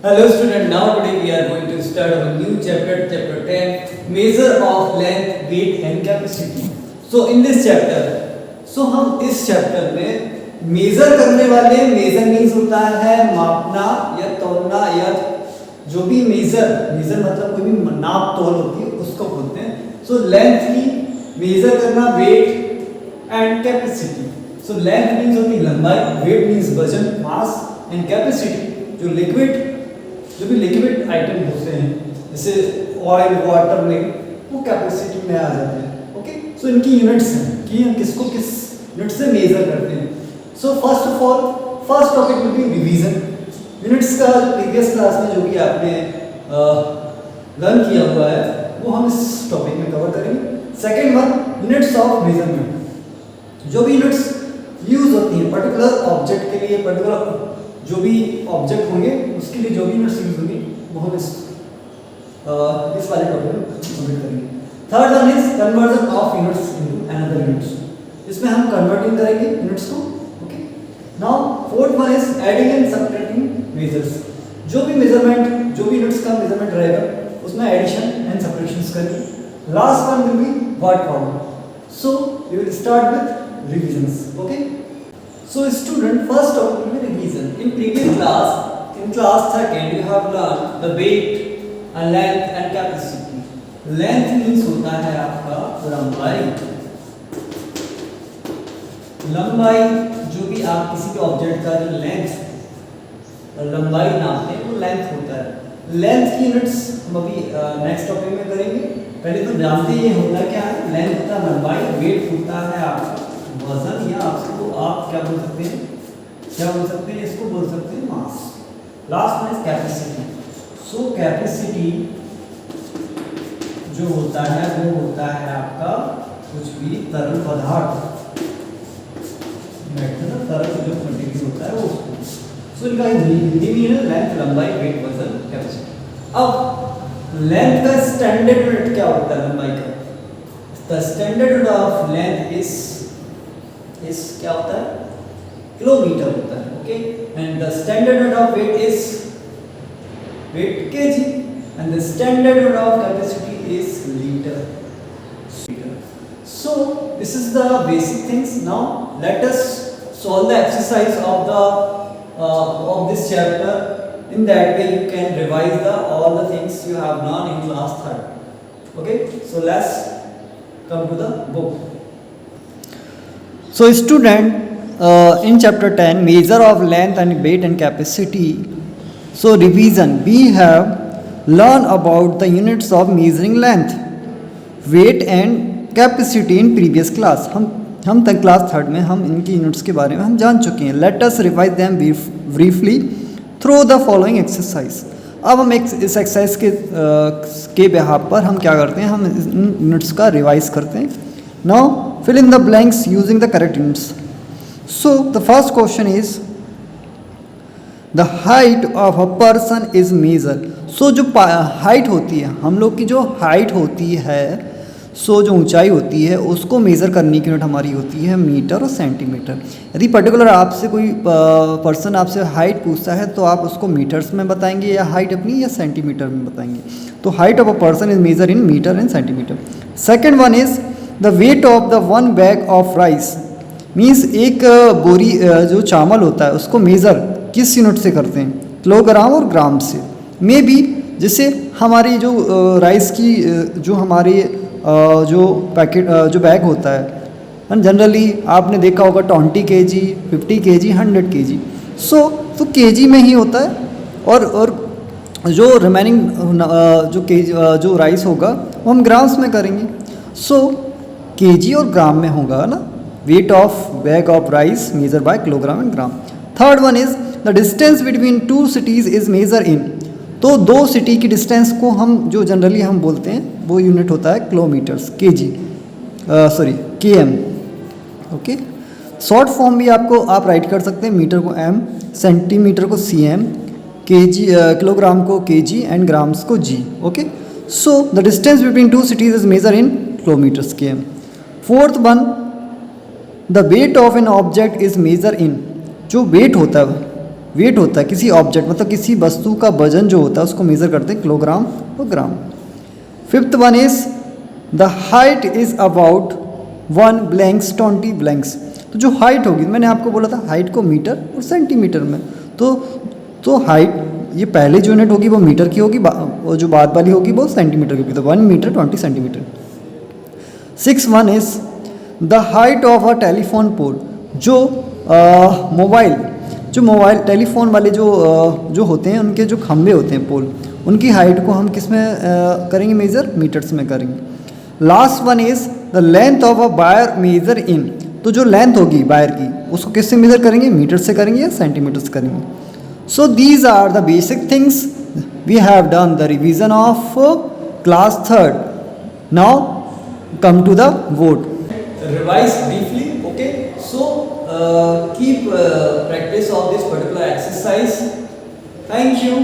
Hello student, now today we are going to start our new chapter, chapter 10, measure of length, weight and capacity. So in this chapter, हम इस chapter में major करने वाले, major means होता है मापना या तौलना या जो भी मेजर मतलब कोई भी नाप तौल होती है उसको बोलते हैं. सो लेंथ की मेजर करना, weight and capacity. So length means होती है लंबाई, वेट मीन्स वजन, मास एंड कैपेसिटी जो भी लिक्विड आइटम होते हैं जैसे ऑयल, वाटर में वो कैपेसिटी में आ जाते हैं. ओके, सो इनकी यूनिट्स हैं कि हम किसको किस यूनिट से मेजर करते हैं. So first of all first topic will be revision. Units का प्रीवियस क्लास में जो भी आपने लर्न किया हुआ है वो हम इस टॉपिक में कवर करेंगे. Second one, units of measurement. जो भी यूनिट्स यूज होती हैं पर्टिकुलर ऑब्जेक्ट के लिए, पर्टिकुलर जो भी ऑब्जेक्ट होंगे उसके लिए जो भी यूनिट्स यूज होंगी वो हम इस वाले टॉपिक में कंप्लीट करेंगे. Third one is conversion of units into another units. इसमें हम कन्वर्टिंग करेंगे यूनिट्स को. Okay, now fourth one is adding and subtracting measures. जो भी मेजरमेंट, जो भी यूनिट्स का मेजरमेंट रहेगा उसमें एडिशन एंड सबट्रैक्शंस करेंगे. Last one will be word problem. So we will start with revisions. Okay, so student, first topic will be revision. In previous class, in class second, you have learned the weight and length and capacity. Length means होता है आपका लंबाई. लंबाई जो भी आप किसी भी ऑब्जेक्ट का जो लेंथ लंबाई नापते हैं वो लेंथ होता है. लेंथ की यूनिट्स हम अभी नेक्स्ट टॉपिक में करेंगे. पहले तो जानते ही होता क्या है. लेंथ होता है लंबाई, वेट होता है आपका वजन, या आपको आप क्या बोल सकते हैं, इसको बोल सकते हैं मास. लास्ट में कैपेसिटी. सो कैपेसिटी जो होता है वो होता है आपका कुछ भी तरल पदार्थ, तरल जो क्वांटिटी होता है वो उसको. सो इनका हिंदी में है लेंथ, लंबाई, वेट, वजन, कैपेसिटी. अब लेंथ का स्टैंडर्ड यूनिट क्या होता है लंबाई का? The standard unit of length is क्या होता है, किलोमीटर होता है. Okay, and the standard unit of weight is KG and the standard unit of capacity is litre. So this is the basic things. Now let us solve the exercise of this chapter. In that way you can revise all the things you have learned in class 3rd. Okay, so let's come to the book. So student, in chapter 10, measure of length and weight and capacity. So revision, we have learned about the units of measuring length, weight and capacity in previous class. हम तक class 3rd में हम इनकी units के बारे में हम जान चुके हैं. Let us revise them briefly through the following exercise. अब हम इस एक्सरसाइज के बिहाफ पर हम क्या करते हैं, हम इन यूनिट्स का रिवाइज करते हैं. Now fill in the blanks using the correct units. So the first question is the height of a person is measured. So जो हाइट होती है, हम लोग की जो हाइट होती है, सो जो ऊंचाई होती है उसको मेज़र करने की यूनिट हमारी होती है मीटर और सेंटीमीटर. यदि पर्टिकुलर आपसे कोई पर्सन आपसे हाइट पूछता है तो आप उसको मीटर्स में बताएंगे या हाइट अपनी या सेंटीमीटर में बताएंगे. तो height of a person is measure in metre and centimetre. Second one is the weight of the one bag of rice. Means एक बोरी जो चावल होता है उसको मेज़र किस यूनिट से करते हैं, किलोग्राम और ग्राम से. मे बी जैसे हमारी जो राइस की जो हमारे जो पैकेट जो बैग होता है जनरली आपने देखा होगा 20 kg, 50 kg, 100 kg. सो तो kg में ही होता है. और जो रिमेनिंग जो राइस होगा वो हम ग्राम्स में करेंगे. सो kg और ग्राम में होगा ना. Weight of bag of rice measure by kilogram and gram. Third one is the distance between two cities is measure in. तो दो सिटी की डिस्टेंस को हम जो जनरली हम बोलते हैं वो यूनिट होता है kilometres, km. Okay, short form भी आप राइट कर सकते हैं. मीटर को m, सेंटीमीटर को cm, kg किलोग्राम को kg एंड ग्राम्स को g. Okay, so the distance between two cities is measure in kilometres, km. Fourth one, the weight of an object is measure in. जो weight होता है wait होता है किसी object मतलब किसी वस्तु का वजन जो होता है उसको मेज़र करते हैं किलोग्राम और gram. Fifth one is the height is about 1 blanks 20 blanks. तो जो हाइट होगी मैंने आपको बोला था हाइट को मीटर और सेंटीमीटर में, तो हाइट ये पहले जो यूनिट होगी वो मीटर की होगी और जो बाद वाली होगी वो सेंटीमीटर की होगी, तो 1 metre 20 centimetre. 6 one is the height of a telephone pole. जो मोबाइल टेलीफोन वाले जो होते हैं उनके जो खंभे होते हैं पोल, उनकी हाइट को हम किस में करेंगे मेज़र, मीटर्स में करेंगे। Last one is the length of a wire measure in. तो जो लेंथ होगी वायर की उसको किससे मेज़र करेंगे, मीटर से करेंगे या सेंटीमीटर से करेंगे। So these are the basic things we have done the revision of class 3rd। Now come to the vote. Revise briefly, okay? So keep practice of this particular exercise. Thank you.